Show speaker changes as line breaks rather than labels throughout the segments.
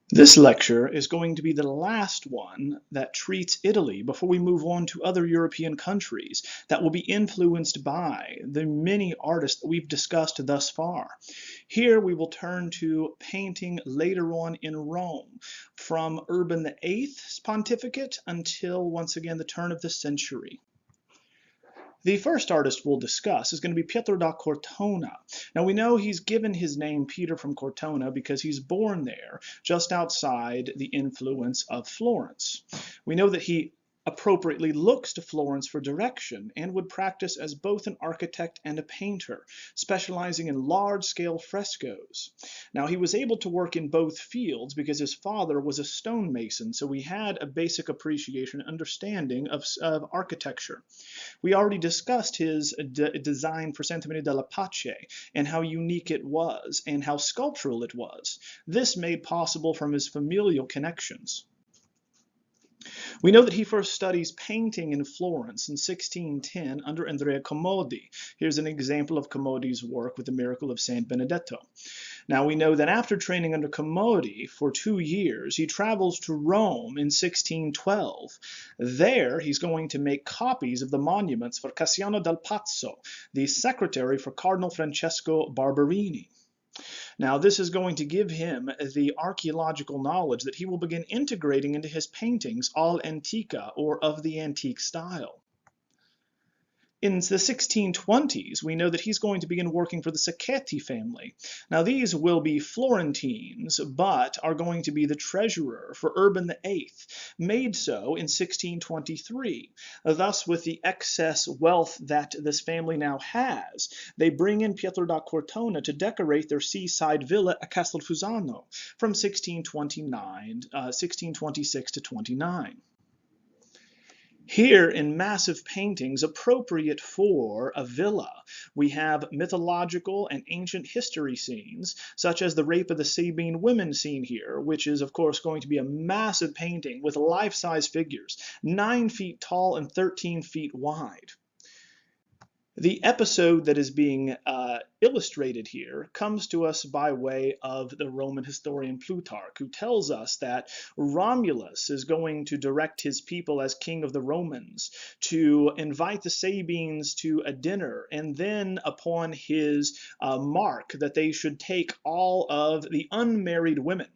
This lecture is going to be the last one that treats Italy before we move on to other European countries that will be influenced by the many artists that we've discussed thus far. Here we will turn to painting later on in Rome, from Urban VIII's pontificate until once again the turn of the century. The first artist we'll discuss is going to be Pietro da Cortona. Now we know he's given his name Peter from Cortona because he's born there, just outside the influence of Florence. We know that he appropriately looks to Florence for direction and would practice as both an architect and a painter, specializing in large-scale frescoes. Now he was able to work in both fields because his father was a stonemason, so he had a basic appreciation and understanding of architecture. We already discussed his design for Santa Maria della Pace and how unique it was and how sculptural it was. This made possible from his familial connections. We know that he first studies painting in Florence in 1610 under Andrea Commodi. Here's an example of Commodi's work with the Miracle of Saint Benedetto. Now we know that after training under Commodi for 2 years, he travels to Rome in 1612. There, he's going to make copies of the monuments for Cassiano dal Pazzo, the secretary for Cardinal Francesco Barberini. Now, this is going to give him the archaeological knowledge that he will begin integrating into his paintings, al antica, or of the antique style. In the 1620s, we know that he's going to begin working for the Sacchetti family. Now, these will be Florentines, but are going to be the treasurer for Urban VIII, made so in 1623. Thus, with the excess wealth that this family now has, they bring in Pietro da Cortona to decorate their seaside villa at Castelfusano from 1626 to 29. Here, in massive paintings appropriate for a villa, we have mythological and ancient history scenes, such as the Rape of the Sabine Women seen here, which is, of course, going to be a massive painting with life-size figures, 9 feet tall and 13 feet wide. The episode that is being illustrated here comes to us by way of the Roman historian Plutarch, who tells us that Romulus is going to direct his people as king of the Romans to invite the Sabines to a dinner, and then upon his mark that they should take all of the unmarried women.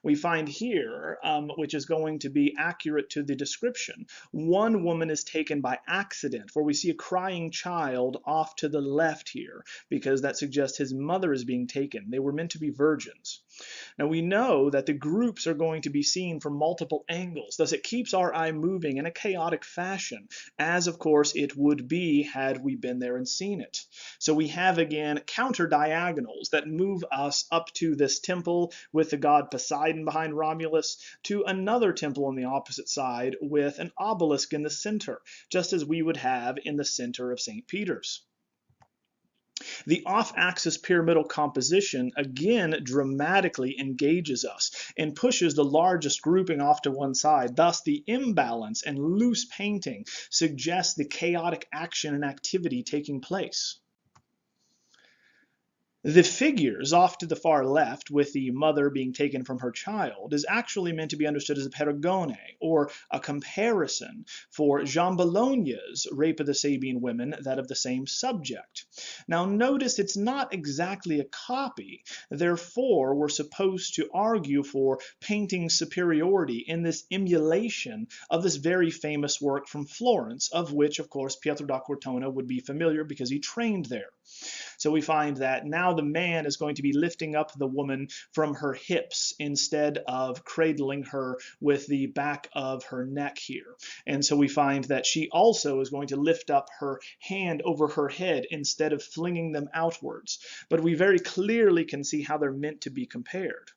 We find here, which is going to be accurate to the description, one woman is taken by accident, for we see a crying child off to the left here, because that suggests his mother is being taken. They were meant to be virgins. Now we know that the groups are going to be seen from multiple angles, thus it keeps our eye moving in a chaotic fashion, as of course it would be had we been there and seen it. So we have again counter diagonals that move us up to this temple with the god Poseidon behind Romulus, to another temple on the opposite side with an obelisk in the center, just as we would have in the center of St. Peter's. The off-axis pyramidal composition again dramatically engages us and pushes the largest grouping off to one side. Thus, the imbalance and loose painting suggests the chaotic action and activity taking place. The figures off to the far left, with the mother being taken from her child, is actually meant to be understood as a paragone, or a comparison, for Jean Bologna's Rape of the Sabine Women, that of the same subject. Now notice it's not exactly a copy, therefore we're supposed to argue for painting superiority in this emulation of this very famous work from Florence, of which, of course, Pietro da Cortona would be familiar because he trained there. So we find that now the man is going to be lifting up the woman from her hips instead of cradling her with the back of her neck here. And so we find that she also is going to lift up her hand over her head instead of flinging them outwards. But we very clearly can see how they're meant to be compared.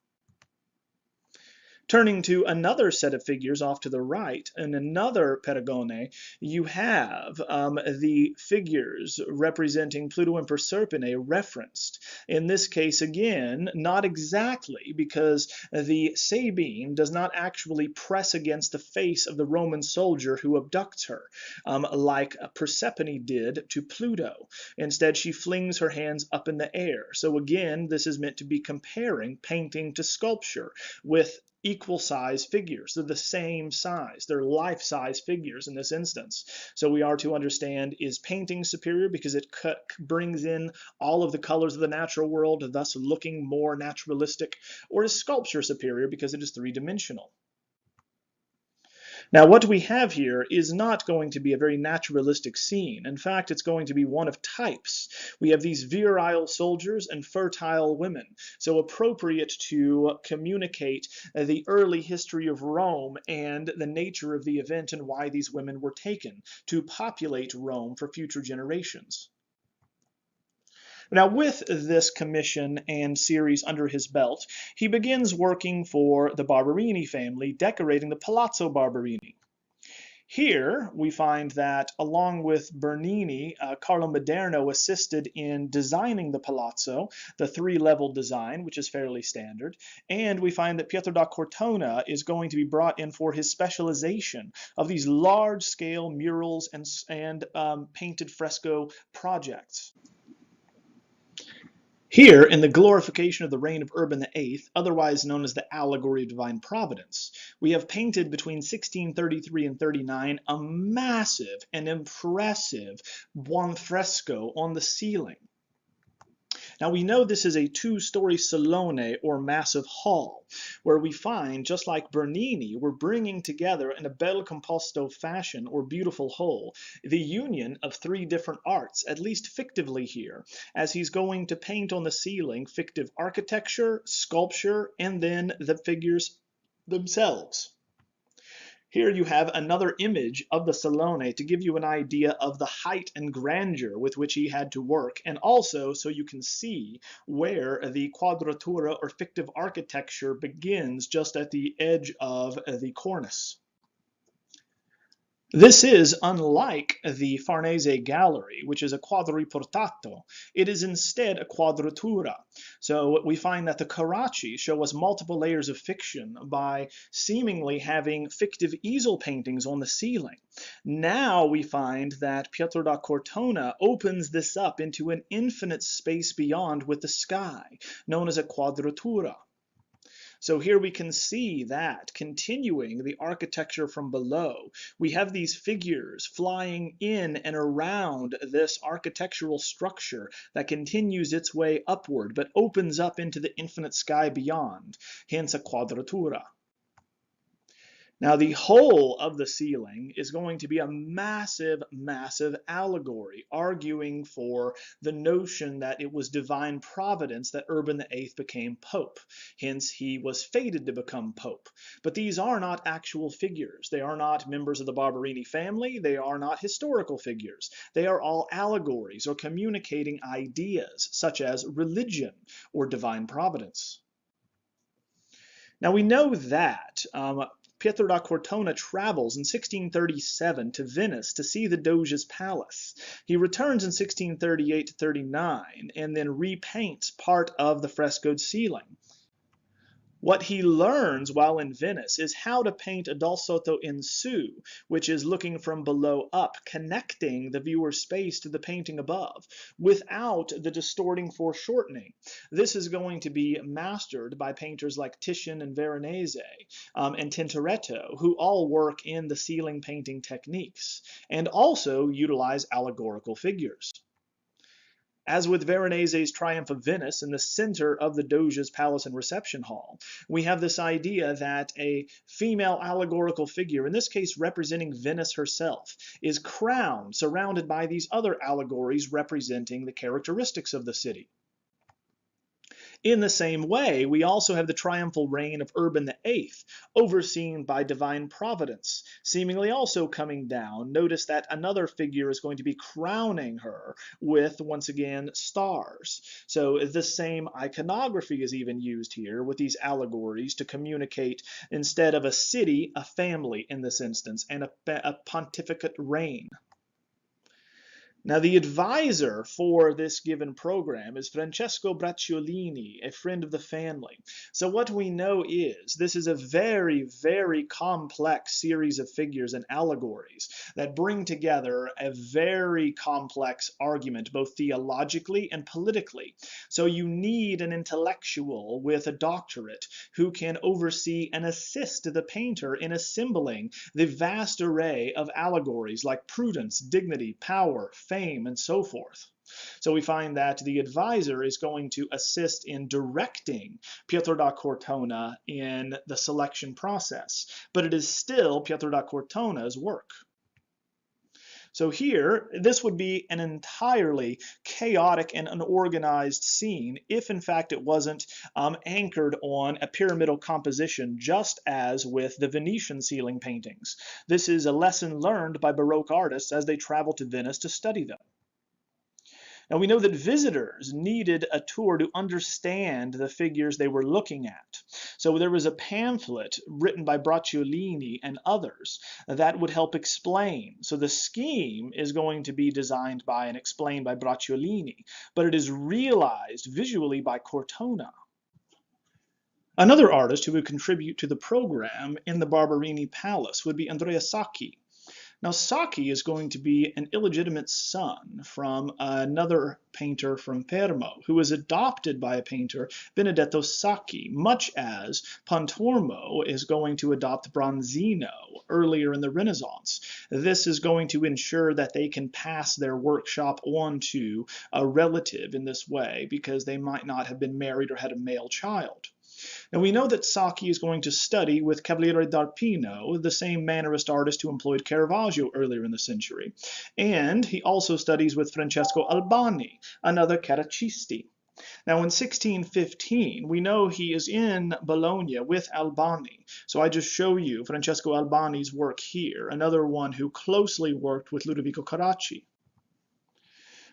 Turning to another set of figures off to the right, in another paragone, you have the figures representing Pluto and Proserpine referenced. In this case, again, not exactly, because the Sabine does not actually press against the face of the Roman soldier who abducts her, like Persephone did to Pluto. Instead, she flings her hands up in the air. So again, this is meant to be comparing painting to sculpture, with equal size figures. They're the same size. They're life-size figures in this instance. So we are to understand, is painting superior because it brings in all of the colors of the natural world, thus looking more naturalistic, or is sculpture superior because it is three-dimensional? Now, what we have here is not going to be a very naturalistic scene. In fact, it's going to be one of types. We have these virile soldiers and fertile women, so appropriate to communicate the early history of Rome and the nature of the event and why these women were taken to populate Rome for future generations. Now, with this commission and series under his belt, he begins working for the Barberini family, decorating the Palazzo Barberini. Here we find that, along with Bernini, Carlo Maderno assisted in designing the Palazzo, the three-level design, which is fairly standard, and we find that Pietro da Cortona is going to be brought in for his specialization of these large-scale murals and painted fresco projects. Here, in the glorification of the reign of Urban VIII, otherwise known as the Allegory of Divine Providence, we have painted between 1633 and 39 a massive and impressive buon fresco on the ceiling. Now we know this is a two-story salone or massive hall, where we find, just like Bernini, we're bringing together in a bel composto fashion, or beautiful whole, the union of three different arts, at least fictively here, as he's going to paint on the ceiling fictive architecture, sculpture, and then the figures themselves. Here you have another image of the Salone to give you an idea of the height and grandeur with which he had to work, and also so you can see where the quadratura or fictive architecture begins just at the edge of the cornice. This is unlike the Farnese Gallery, which is a quadriportato. It is instead a quadratura. So we find that the Carracci show us multiple layers of fiction by seemingly having fictive easel paintings on the ceiling. Now we find that Pietro da Cortona opens this up into an infinite space beyond with the sky, known as a quadratura. So here we can see that, continuing the architecture from below, we have these figures flying in and around this architectural structure that continues its way upward, but opens up into the infinite sky beyond, hence a quadratura. Now, the whole of the ceiling is going to be a massive, massive allegory, arguing for the notion that it was divine providence that Urban VIII became pope. Hence, he was fated to become pope. But these are not actual figures. They are not members of the Barberini family. They are not historical figures. They are all allegories or communicating ideas, such as religion or divine providence. Now, we know that Pietro da Cortona travels in 1637 to Venice to see the Doge's palace. He returns in 1638-39 and then repaints part of the frescoed ceiling. What he learns while in Venice is how to paint a dal sotto in su, which is looking from below up, connecting the viewer's space to the painting above, without the distorting foreshortening. This is going to be mastered by painters like Titian and Veronese and Tintoretto, who all work in the ceiling painting techniques, and also utilize allegorical figures. As with Veronese's Triumph of Venice in the center of the Doge's palace and reception hall, we have this idea that a female allegorical figure, in this case representing Venice herself, is crowned, surrounded by these other allegories representing the characteristics of the city. In the same way, we also have the triumphal reign of Urban VIII, overseen by divine providence, seemingly also coming down. Notice that another figure is going to be crowning her with, once again, stars. So the same iconography is even used here with these allegories to communicate, instead of a city, a family in this instance, and a pontificate reign. Now, the advisor for this given program is Francesco Bracciolini, a friend of the family. So what we know is this is a very, very complex series of figures and allegories that bring together a very complex argument, both theologically and politically. So you need an intellectual with a doctorate who can oversee and assist the painter in assembling the vast array of allegories like prudence, dignity, power, fame, and so forth. So we find that the advisor is going to assist in directing Pietro da Cortona in the selection process, but it is still Pietro da Cortona's work. So here, this would be an entirely chaotic and unorganized scene if in fact it wasn't anchored on a pyramidal composition, just as with the Venetian ceiling paintings. This is a lesson learned by Baroque artists as they travel to Venice to study them. Now we know that visitors needed a tour to understand the figures they were looking at. So there was a pamphlet written by Bracciolini and others that would help explain. So the scheme is going to be designed by and explained by Bracciolini, but it is realized visually by Cortona. Another artist who would contribute to the program in the Barberini Palace would be Andrea Sacchi. Now, Sacchi is going to be an illegitimate son from another painter from Fermo, who was adopted by a painter, Benedetto Sacchi, much as Pontormo is going to adopt Bronzino earlier in the Renaissance. This is going to ensure that they can pass their workshop on to a relative in this way, because they might not have been married or had a male child. Now we know that Sacchi is going to study with Cavaliere d'Arpino, the same Mannerist artist who employed Caravaggio earlier in the century. And he also studies with Francesco Albani, another Carraccisti. Now in 1615, we know he is in Bologna with Albani. So I just show you Francesco Albani's work here, another one who closely worked with Ludovico Carracci.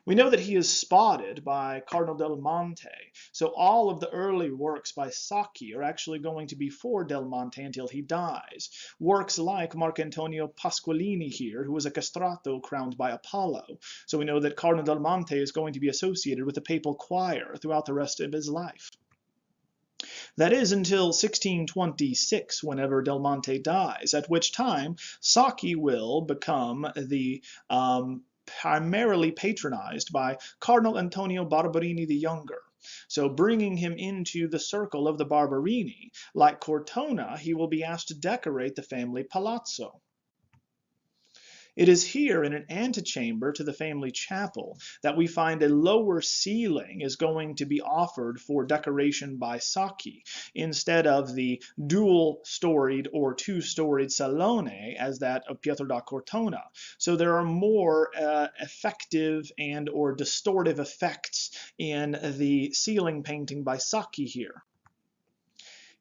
We know that he is spotted by Cardinal del Monte, so all of the early works by Sacchi are actually going to be for del Monte until he dies. Works like Marcantonio Pasqualini here, who was a castrato crowned by Apollo. So we know that Cardinal del Monte is going to be associated with the papal choir throughout the rest of his life. That is until 1626, whenever Del Monte dies, at which time Sacchi will become the primarily patronized by Cardinal Antonio Barberini the Younger. So bringing him into the circle of the Barberini, like Cortona, he will be asked to decorate the family palazzo. It is here in an antechamber to the family chapel that we find a lower ceiling is going to be offered for decoration by Sacchi instead of the dual-storied or two-storied salone as that of Pietro da Cortona. So there are more effective and or distortive effects in the ceiling painting by Sacchi here.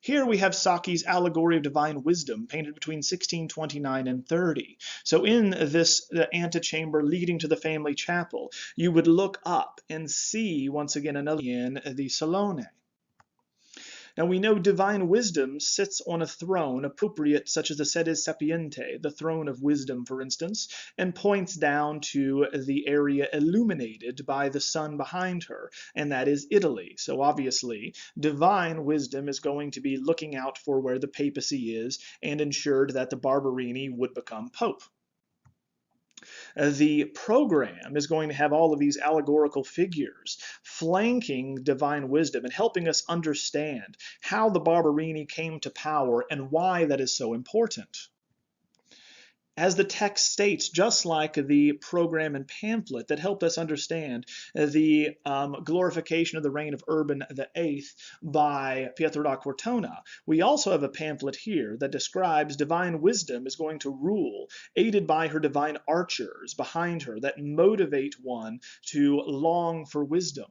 Here we have Sacchi's Allegory of Divine Wisdom, painted between 1629 and 30. So in this antechamber leading to the family chapel, you would look up and see once again another in the Salone. Now we know divine wisdom sits on a throne appropriate such as the sedes sapiente, the throne of wisdom, for instance, and points down to the area illuminated by the sun behind her, and that is Italy. So obviously, divine wisdom is going to be looking out for where the papacy is and ensured that the Barberini would become pope. The program is going to have all of these allegorical figures flanking divine wisdom and helping us understand how the Barberini came to power and why that is so important. As the text states, just like the program and pamphlet that helped us understand the glorification of the reign of Urban VIII by Pietro da Cortona, we also have a pamphlet here that describes divine wisdom is going to rule, aided by her divine archers behind her that motivate one to long for wisdom.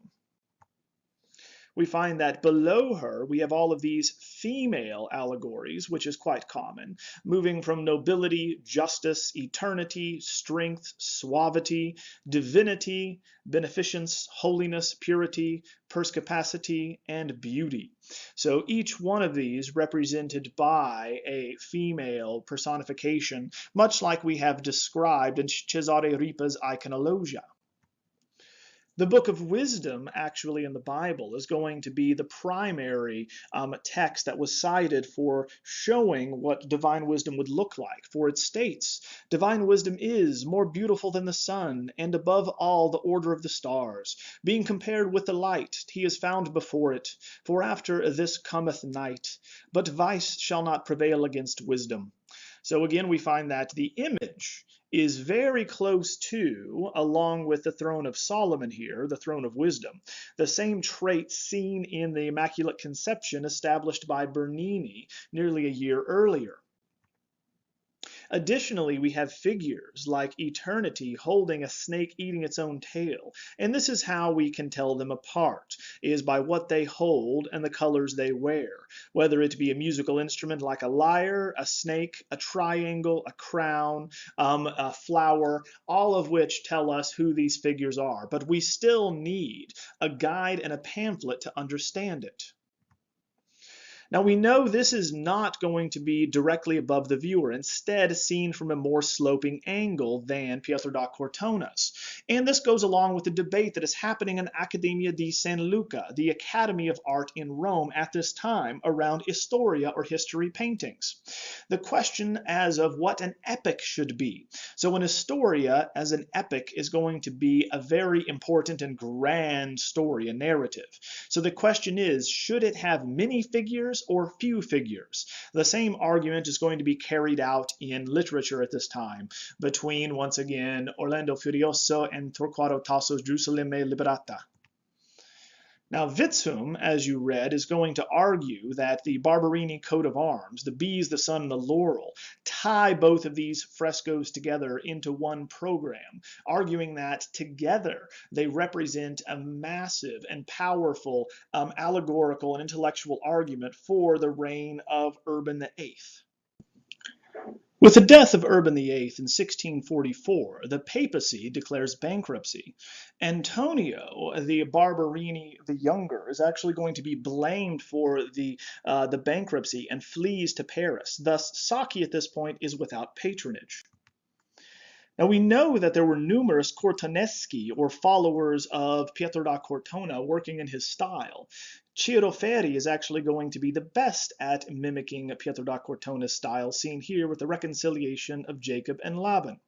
We find that below her we have all of these female allegories, which is quite common, moving from nobility, justice, eternity, strength, suavity, divinity, beneficence, holiness, purity, perspicacity, and beauty. So each one of these represented by a female personification, much like we have described in Cesare Ripa's Iconologia. The book of wisdom, actually, in the Bible is going to be the primary text that was cited for showing what divine wisdom would look like. For it states, divine wisdom is more beautiful than the sun, and above all the order of the stars. Being compared with the light, he is found before it. For after this cometh night, but vice shall not prevail against wisdom. So again, we find that the image is very close to, along with the throne of Solomon here, the throne of wisdom, the same traits seen in the Immaculate Conception established by Bernini nearly a year earlier. Additionally, we have figures like eternity holding a snake eating its own tail. And this is how we can tell them apart, is by what they hold and the colors they wear. Whether it be a musical instrument like a lyre, a snake, a triangle, a crown, a flower, all of which tell us who these figures are. But we still need a guide and a pamphlet to understand it. Now we know this is not going to be directly above the viewer, instead seen from a more sloping angle than Pietro da Cortona's. And this goes along with the debate that is happening in Accademia di San Luca, the Academy of Art in Rome at this time, around Historia or history paintings. The question as of what an epic should be. So an Historia as an epic is going to be a very important and grand story, a narrative. So the question is, should it have many figures or few figures? The same argument is going to be carried out in literature at this time between, once again, Orlando Furioso and Torquato Tasso's Gerusalemme Liberata. Now, Witzum, as you read, is going to argue that the Barberini coat of arms, the bees, the sun, and the laurel, tie both of these frescoes together into one program, arguing that together they represent a massive and powerful allegorical and intellectual argument for the reign of Urban VIII. With the death of Urban VIII in 1644, the papacy declares bankruptcy. Antonio, the Barberini the Younger, is actually going to be blamed for the bankruptcy and flees to Paris. Thus, Sacchi at this point is without patronage. Now we know that there were numerous Cortoneschi, or followers of Pietro da Cortona, working in his style. Ciro Ferri is actually going to be the best at mimicking Pietro da Cortona's style, seen here with the reconciliation of Jacob and Laban.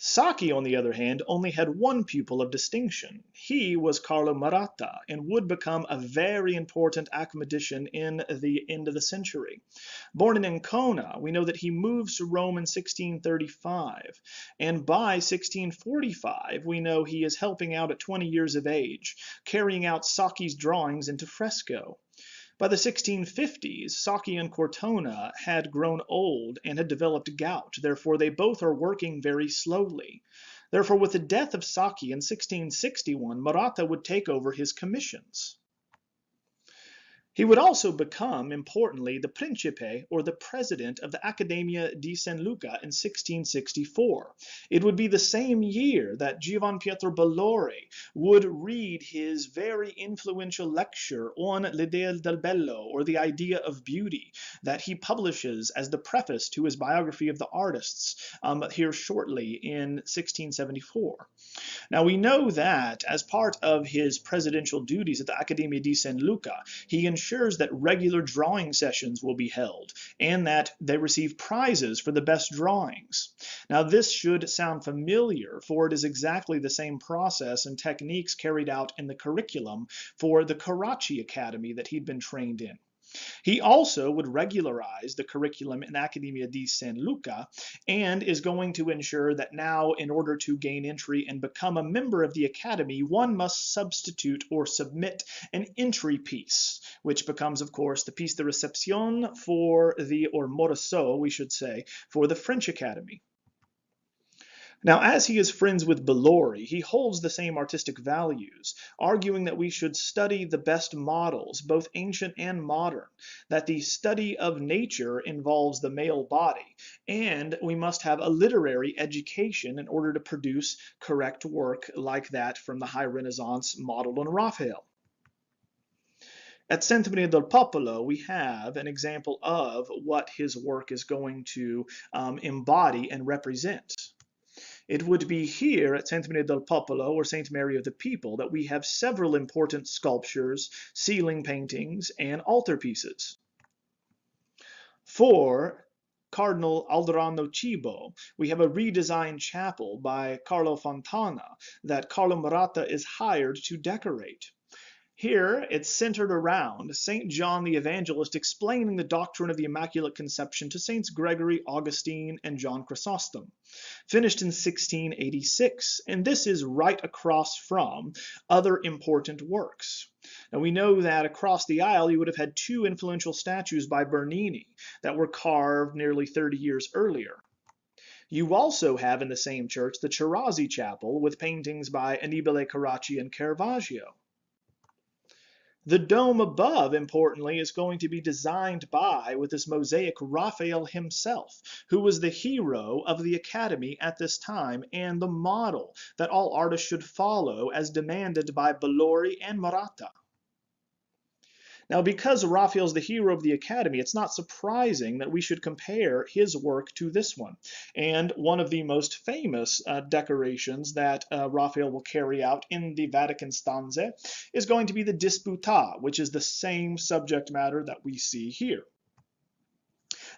Sacchi, on the other hand, only had one pupil of distinction. He was Carlo Maratta, and would become a very important academician in the end of the century. Born in Ancona, we know that he moves to Rome in 1635, and by 1645 we know he is helping out at 20 years of age, carrying out Sacchi's drawings into fresco. By the 1650s, Sacchi and Cortona had grown old and had developed gout. Therefore, they both are working very slowly. Therefore, with the death of Sacchi in 1661, Murata would take over his commissions. He would also become, importantly, the Principe, or the president of the Accademia di San Luca in 1664. It would be the same year that Giovan Pietro Bellori would read his very influential lecture on L'idea del bello, or the idea of beauty, that he publishes as the preface to his biography of the artists here shortly in 1674. Now we know that as part of his presidential duties at the Accademia di San Luca, he ensures that regular drawing sessions will be held and that they receive prizes for the best drawings. Now this should sound familiar, for it is exactly the same process and techniques carried out in the curriculum for the Carracci Academy that he'd been trained in. He also would regularize the curriculum in Accademia di San Luca and is going to ensure that now, in order to gain entry and become a member of the Academy, one must substitute or submit an entry piece, which becomes, of course, the piece de reception for the, or morceau, we should say, for the French Academy. Now, as he is friends with Bellori, he holds the same artistic values, arguing that we should study the best models, both ancient and modern, that the study of nature involves the male body, and we must have a literary education in order to produce correct work like that from the High Renaissance modeled on Raphael. At Santa Maria del Popolo, we have an example of what his work is going to embody and represent. It would be here at Saint Maria del Popolo, or Saint Mary of the People, that we have several important sculptures, ceiling paintings, and altarpieces. For Cardinal Alderano Cibo, we have a redesigned chapel by Carlo Fontana that Carlo Maratta is hired to decorate. Here, it's centered around St. John the Evangelist explaining the doctrine of the Immaculate Conception to Saints Gregory, Augustine, and John Chrysostom, finished in 1686, and this is right across from other important works. Now, we know that across the aisle you would have had two influential statues by Bernini that were carved nearly 30 years earlier. You also have in the same church the Chirazi Chapel with paintings by Annibale Carracci and Caravaggio. The dome above, importantly, is going to be designed by, with this mosaic, Raphael himself, who was the hero of the Academy at this time and the model that all artists should follow as demanded by Bellori and Murata. Now, because Raphael's the hero of the Academy, it's not surprising that we should compare his work to this one. And one of the most famous decorations that Raphael will carry out in the Vatican stanze is going to be the Disputa, which is the same subject matter that we see here.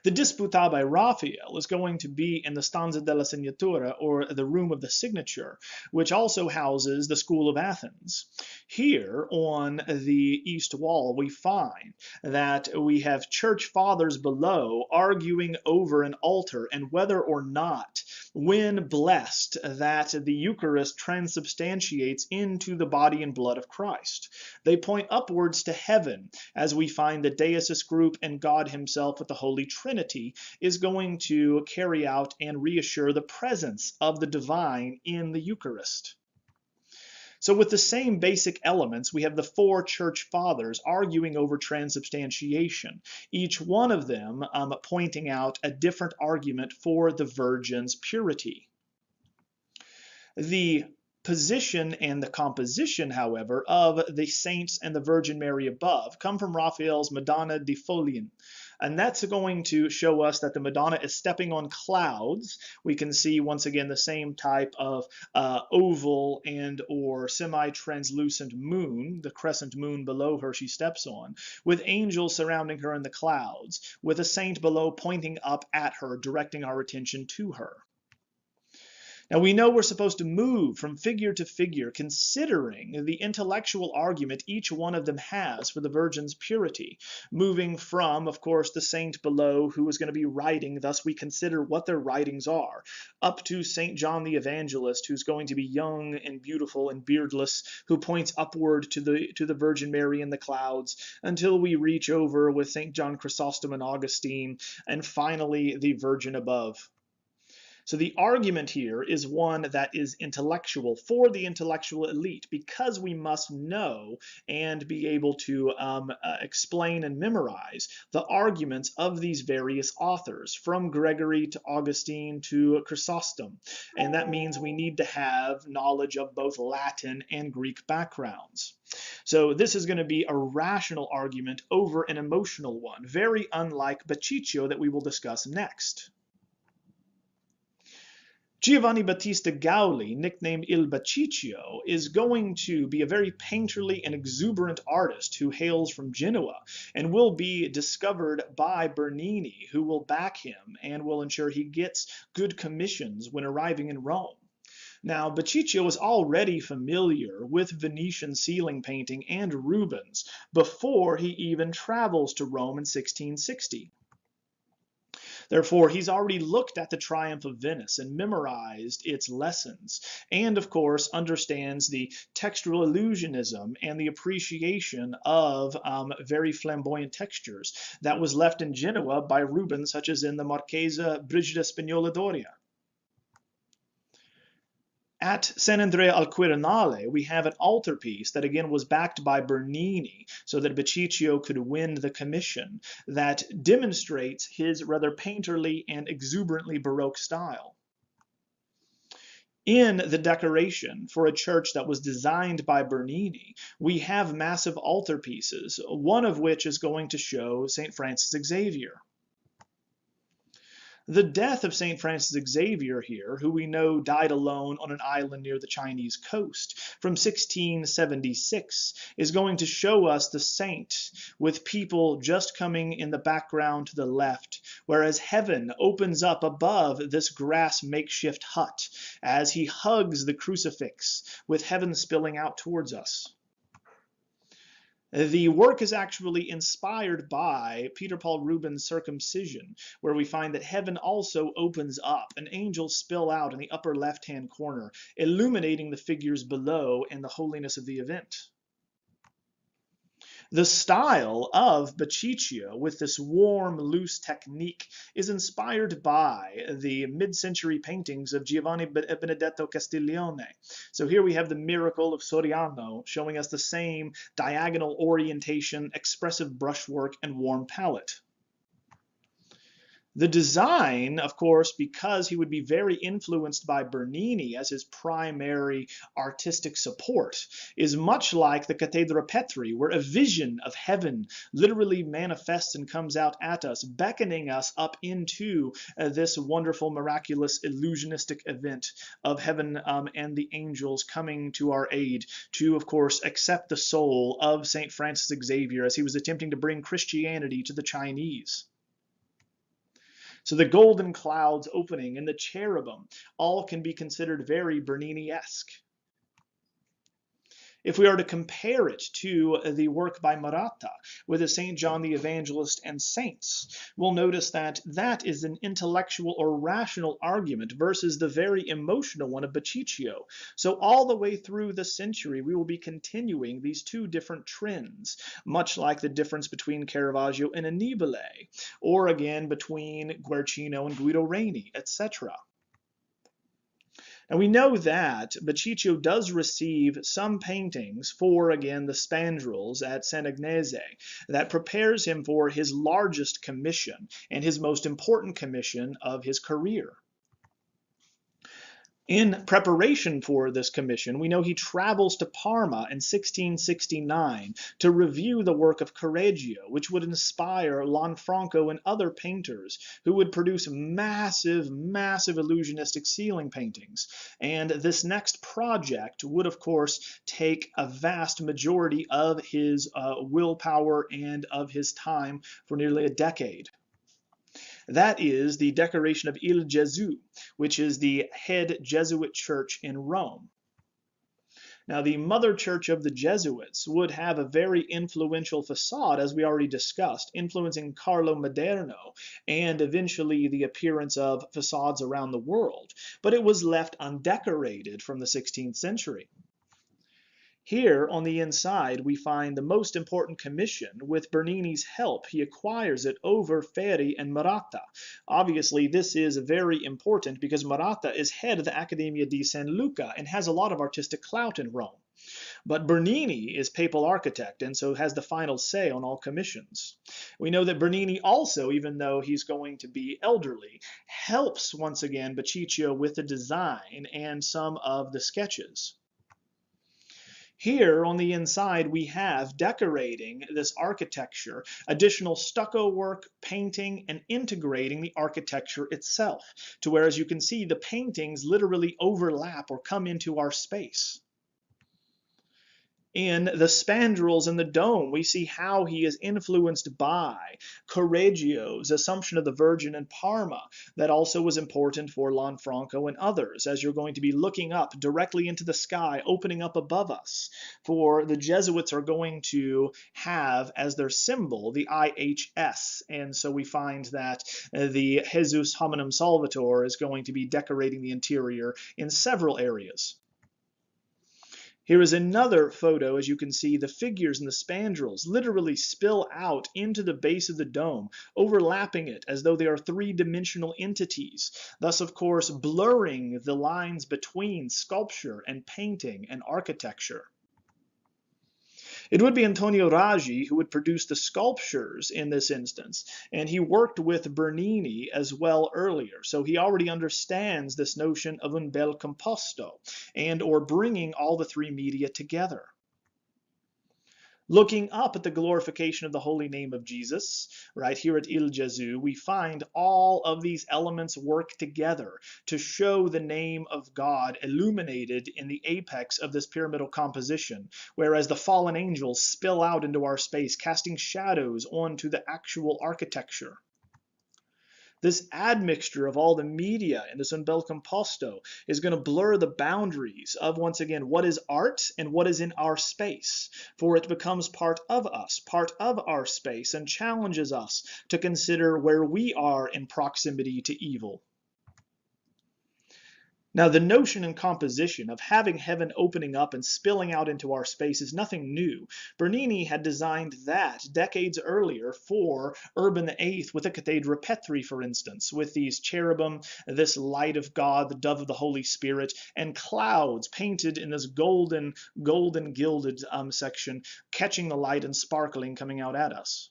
The Disputa by Raphael is going to be in the Stanza della Segnatura, or the Room of the Signature, which also houses the School of Athens. Here on the east wall, we find that we have church fathers below arguing over an altar and whether or not, when blessed, that the Eucharist transubstantiates into the body and blood of Christ. They point upwards to heaven, as we find the Deicist group and God himself with the Holy Trinity is going to carry out and reassure the presence of the divine in the Eucharist. So with the same basic elements, we have the four church fathers arguing over transubstantiation, each one of them pointing out a different argument for the Virgin's purity. The position and the composition, however, of the saints and the Virgin Mary above come from Raphael's Madonna di Folien. And that's going to show us that the Madonna is stepping on clouds. We can see once again the same type of oval and or semi-translucent moon, the crescent moon below her she steps on, with angels surrounding her in the clouds, with a saint below pointing up at her, directing our attention to her. Now, we know we're supposed to move from figure to figure, considering the intellectual argument each one of them has for the Virgin's purity, moving from, of course, the saint below who is going to be writing, thus we consider what their writings are, up to St. John the Evangelist, who's going to be young and beautiful and beardless, who points upward to the Virgin Mary in the clouds, until we reach over with St. John Chrysostom and Augustine, and finally the Virgin above. So the argument here is one that is intellectual, for the intellectual elite, because we must know and be able to explain and memorize the arguments of these various authors, from Gregory to Augustine to Chrysostom. And that means we need to have knowledge of both Latin and Greek backgrounds. So this is going to be a rational argument over an emotional one, very unlike Baciccio that we will discuss next. Giovanni Battista Gauli, nicknamed Il Baciccio, is going to be a very painterly and exuberant artist who hails from Genoa and will be discovered by Bernini, who will back him and will ensure he gets good commissions when arriving in Rome. Now, Baciccio was already familiar with Venetian ceiling painting and Rubens before he even travels to Rome in 1660. Therefore, he's already looked at the Triumph of Venice and memorized its lessons, and of course understands the textural illusionism and the appreciation of very flamboyant textures that was left in Genoa by Rubens, such as in the Marchesa Brigida Spagnola Doria. At San Andrea al Quirinale, we have an altarpiece that again was backed by Bernini so that Baciccio could win the commission, that demonstrates his rather painterly and exuberantly Baroque style. In the decoration for a church that was designed by Bernini, we have massive altarpieces, one of which is going to show St. Francis Xavier. The death of St. Francis Xavier here, who we know died alone on an island near the Chinese coast from 1676, is going to show us the saint with people just coming in the background to the left, whereas heaven opens up above this grass makeshift hut as he hugs the crucifix, with heaven spilling out towards us. The work is actually inspired by Peter Paul Rubens' Circumcision, where we find that heaven also opens up and angels spill out in the upper left-hand corner, illuminating the figures below and the holiness of the event. The style of Baciccio, with this warm, loose technique, is inspired by the mid-century paintings of Giovanni Benedetto Castiglione. So here we have the Miracle of Soriano, showing us the same diagonal orientation, expressive brushwork, and warm palette. The design, of course, because he would be very influenced by Bernini as his primary artistic support, is much like the Cathedra Petri, where a vision of heaven literally manifests and comes out at us, beckoning us up into this wonderful, miraculous, illusionistic event of heaven and the angels coming to our aid to, of course, accept the soul of St. Francis Xavier as he was attempting to bring Christianity to the Chinese. So the golden clouds opening and the cherubim all can be considered very Bernini-esque. If we are to compare it to the work by Murata with the St. John the Evangelist and saints, we'll notice that that is an intellectual or rational argument versus the very emotional one of Baciccio. So all the way through the century, we will be continuing these two different trends, much like the difference between Caravaggio and Annibale, or again between Guercino and Guido Reni, etc. Now we know that Baciccio does receive some paintings for, again, the spandrels at San Agnese that prepares him for his largest commission and his most important commission of his career. In preparation for this commission, we know he travels to Parma in 1669 to review the work of Correggio, which would inspire Lanfranco and other painters who would produce massive, massive illusionistic ceiling paintings. And this next project would, of course, take a vast majority of his willpower and of his time for nearly a decade. That is the decoration of Il Gesù, which is the head Jesuit church in Rome. Now, the mother church of the Jesuits would have a very influential facade, as we already discussed, influencing Carlo Maderno and eventually the appearance of facades around the world, but it was left undecorated from the 16th century. Here on the inside we find the most important commission. With Bernini's help, he acquires it over Ferri and Murata. Obviously this is very important because Murata is head of the Accademia di San Luca and has a lot of artistic clout in Rome. But Bernini is papal architect and so has the final say on all commissions. We know that Bernini also, even though he's going to be elderly, helps once again Baciccio with the design and some of the sketches. Here on the inside we have, decorating this architecture, additional stucco work, painting, and integrating the architecture itself, to where, as you can see, the paintings literally overlap or come into our space. In the spandrels and the dome, we see how he is influenced by Correggio's Assumption of the Virgin in Parma. That also was important for Lanfranco and others, as you're going to be looking up directly into the sky, opening up above us. For the Jesuits are going to have as their symbol the IHS, and so we find that the Jesus Hominum Salvator is going to be decorating the interior in several areas. Here is another photo. As you can see, the figures and the spandrels literally spill out into the base of the dome, overlapping it as though they are three-dimensional entities, thus, of course, blurring the lines between sculpture and painting and architecture. It would be Antonio Raggi who would produce the sculptures in this instance, and he worked with Bernini as well earlier, so he already understands this notion of un bel composto, and or bringing all the three media together. Looking up at the glorification of the holy name of Jesus, right here at Il Gesù, we find all of these elements work together to show the name of God illuminated in the apex of this pyramidal composition, whereas the fallen angels spill out into our space, casting shadows onto the actual architecture. This admixture of all the media in this un bel composto is going to blur the boundaries of, once again, what is art and what is in our space, for it becomes part of us, part of our space, and challenges us to consider where we are in proximity to evil. Now, the notion and composition of having heaven opening up and spilling out into our space is nothing new. Bernini had designed that decades earlier for Urban VIII with the Cathedra Petri, for instance, with these cherubim, this light of God, the dove of the Holy Spirit, and clouds painted in this golden gilded section, catching the light and sparkling coming out at us.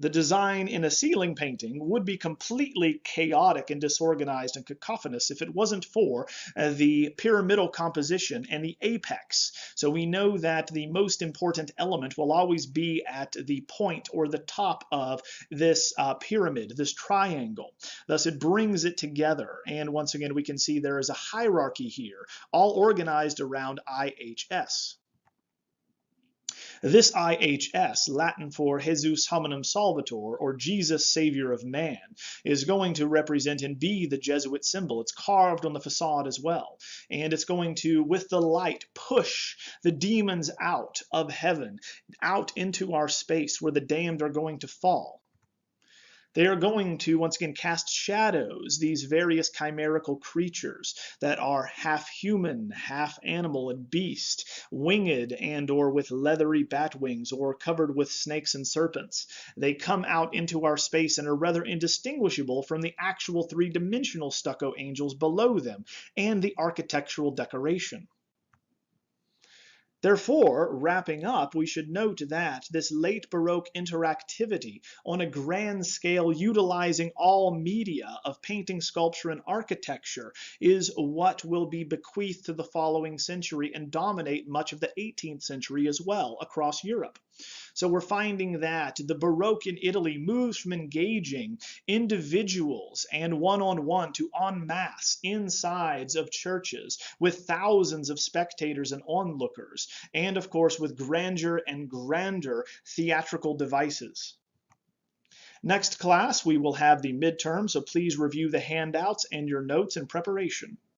The design in a ceiling painting would be completely chaotic and disorganized and cacophonous if it wasn't for the pyramidal composition and the apex. So we know that the most important element will always be at the point or the top of this pyramid, this triangle. Thus it brings it together. And once again, we can see there is a hierarchy here, all organized around IHS. This IHS, Latin for Jesus Hominum Salvator, or Jesus Savior of Man, is going to represent and be the Jesuit symbol. It's carved on the facade as well. And it's going to, with the light, push the demons out of heaven, out into our space where the damned are going to fall. They are going to, once again, cast shadows, these various chimerical creatures that are half human, half animal and beast, winged and or with leathery bat wings or covered with snakes and serpents. They come out into our space and are rather indistinguishable from the actual three-dimensional stucco angels below them and the architectural decoration. Therefore, wrapping up, we should note that this late Baroque interactivity on a grand scale, utilizing all media of painting, sculpture, and architecture, is what will be bequeathed to the following century and dominate much of the 18th century as well across Europe. So we're finding that the Baroque in Italy moves from engaging individuals and one-on-one to en masse insides of churches with thousands of spectators and onlookers, and of course with grandeur and grander theatrical devices. Next class, we will have the midterm, so please review the handouts and your notes in preparation.